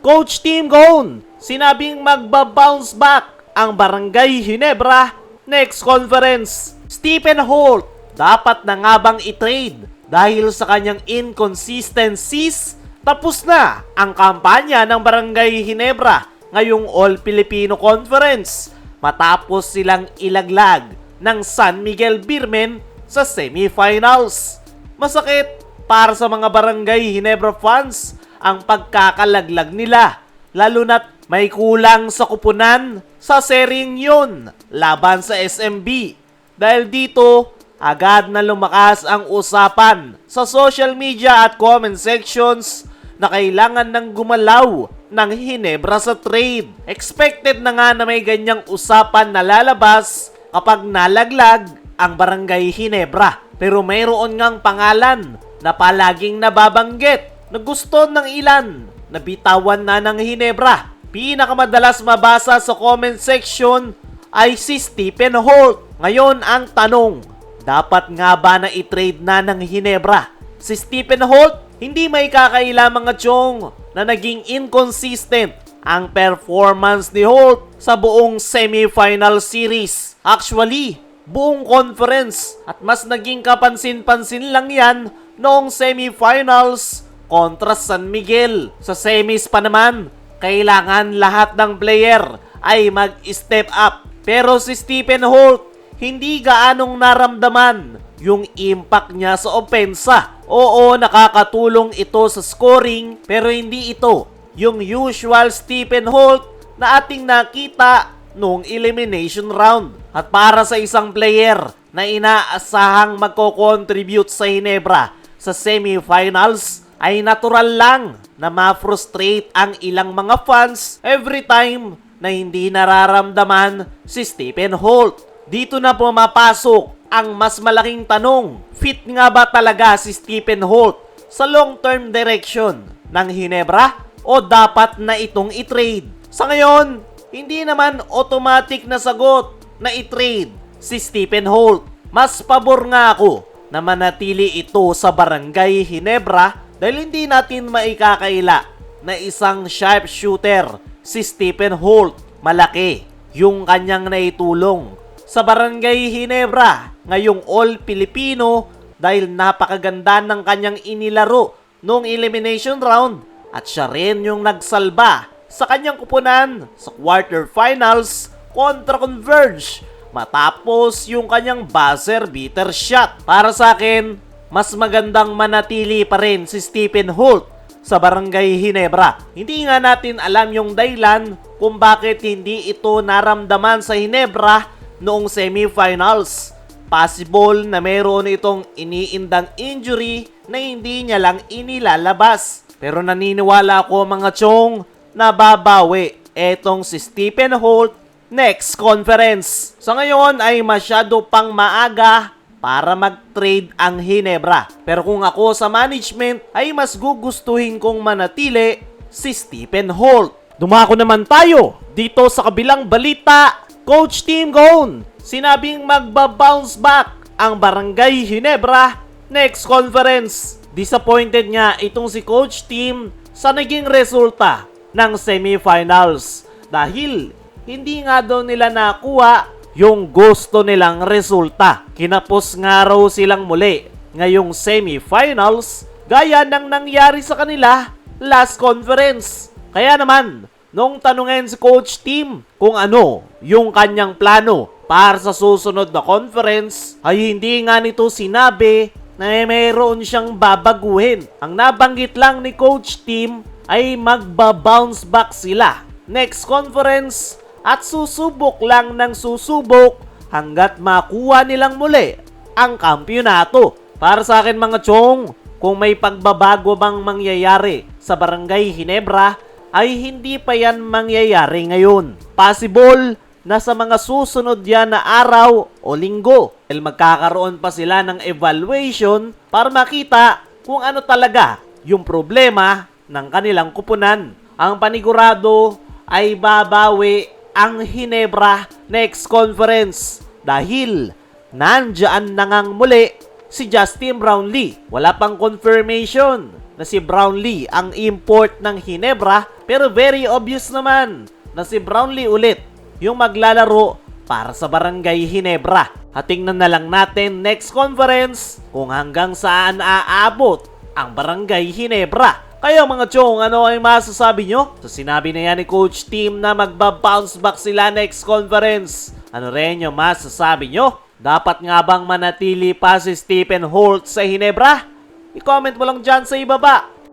Coach Tim Cone, sinabing magbabounce back ang Barangay Ginebra next conference. Stephen Holt, dapat na nga bang i-trade dahil sa kanyang inconsistencies? Tapos na ang kampanya ng Barangay Ginebra ngayong All-Filipino Conference matapos silang ilaglag ng San Miguel Beermen sa semifinals. Masakit para sa mga Barangay Ginebra fans ang pagkakalaglag nila, lalo na't may kulang sa kupunan sa seryeng yun laban sa SMB. Dahil dito, agad na lumakas ang usapan sa social media at comment sections na kailangan ng gumalaw ng Ginebra sa trade. Expected na nga na may ganyang usapan na lalabas kapag nalaglag ang Barangay Ginebra. Pero mayroon ngang pangalan na palaging nababanggit na gusto ng ilan na bitawan na ng Ginebra. Pinakamadalas mabasa sa comment section ay si Stephen Holt. Ngayon ang tanong, dapat nga ba na i-trade na ng Ginebra si Stephen Holt? Hindi may kakaila mga chong na naging inconsistent ang performance ni Holt sa buong semifinal series. Actually, buong conference, at mas naging kapansin-pansin lang yan noong semifinals kontra San Miguel. Sa semis pa naman, kailangan lahat ng player ay mag-step up. Pero si Stephen Holt, hindi gaanong naramdaman yung impact niya sa opensa. Oo, nakakatulong ito sa scoring, pero hindi ito yung usual Stephen Holt na ating nakita noong elimination round. At para sa isang player na inaasahang magko-contribute sa Ginebra sa semifinals, ay natural lang na ma-frustrate ang ilang mga fans every time na hindi nararamdaman si Stephen Holt. Dito na pumapasok ang mas malaking tanong, fit nga ba talaga si Stephen Holt sa long-term direction ng Ginebra o dapat na itong i-trade? Sa ngayon, hindi naman automatic na sagot na i-trade si Stephen Holt. Mas pabor nga ako na manatili ito sa Barangay Ginebra dahil hindi natin maikakaila na isang sharpshooter si Stephen Holt. Malaki yung kanyang naitulong sa Barangay Ginebra ngayong All-Filipino dahil napakaganda ng kanyang inilaro noong elimination round at siya rin yung nagsalba sa kanyang kupunan sa quarterfinals kontra Converge matapos yung kanyang buzzer beater shot. Para sa akin, mas magandang manatili pa rin si Stephen Holt sa Barangay Ginebra. Hindi nga natin alam yung dahilan kung bakit hindi ito naramdaman sa Ginebra noong semifinals. Possible na meron itong iniindang injury na hindi niya lang inilalabas. Pero naniniwala ako mga chong na babawi etong si Stephen Holt next conference. Sa ngayon ay masyado pang maaga para mag-trade ang Ginebra. Pero kung ako sa management ay mas gugustuhin kong manatili si Stephen Holt. Dumako naman tayo dito sa kabilang balita. Coach Tim Cone, sinabing magbabounce back ang Barangay Ginebra next conference. Disappointed nga itong si Coach Tim sa naging resulta ng semifinals dahil hindi nga daw nila nakuha yung gusto nilang resulta. Kinapos nga raw silang muli ngayong semifinals gaya ng nangyari sa kanila last conference. Kaya naman, nung tanungin si Coach Tim kung ano yung kanyang plano para sa susunod na conference, ay hindi nga nito sinabi na mayroon siyang babaguhin. Ang nabanggit lang ni Coach Tim ay magbabounce back sila next conference at susubok lang ng susubok hanggat makuha nilang muli ang kampyonato. Para sa akin mga chong, kung may pagbabago bang mangyayari sa Barangay Ginebra, ay hindi pa yan mangyayari ngayon. Possible na sa mga susunod yan na araw o linggo, dahil magkakaroon pa sila ng evaluation para makita kung ano talaga yung problema ng kanilang kupunan. Ang panigurado ay babawi ang Ginebra next conference dahil nandyan na ngang muli si Justin Brownlee. Wala pang confirmation na si Brownlee ang import ng Ginebra, pero very obvious naman na si Brownlee ulit yung maglalaro para sa Barangay Ginebra. At tingnan na lang natin next conference kung hanggang saan aabot ang Barangay Ginebra. Kaya mga chong, ano ay masasabi nyo? So sinabi na yan ni Coach Tim na magba-bounce back sila next conference. Ano rin yung masasabi nyo? Dapat nga bang manatili pa si Stephen Holt sa Ginebra? I-comment mo lang dyan sa ibaba.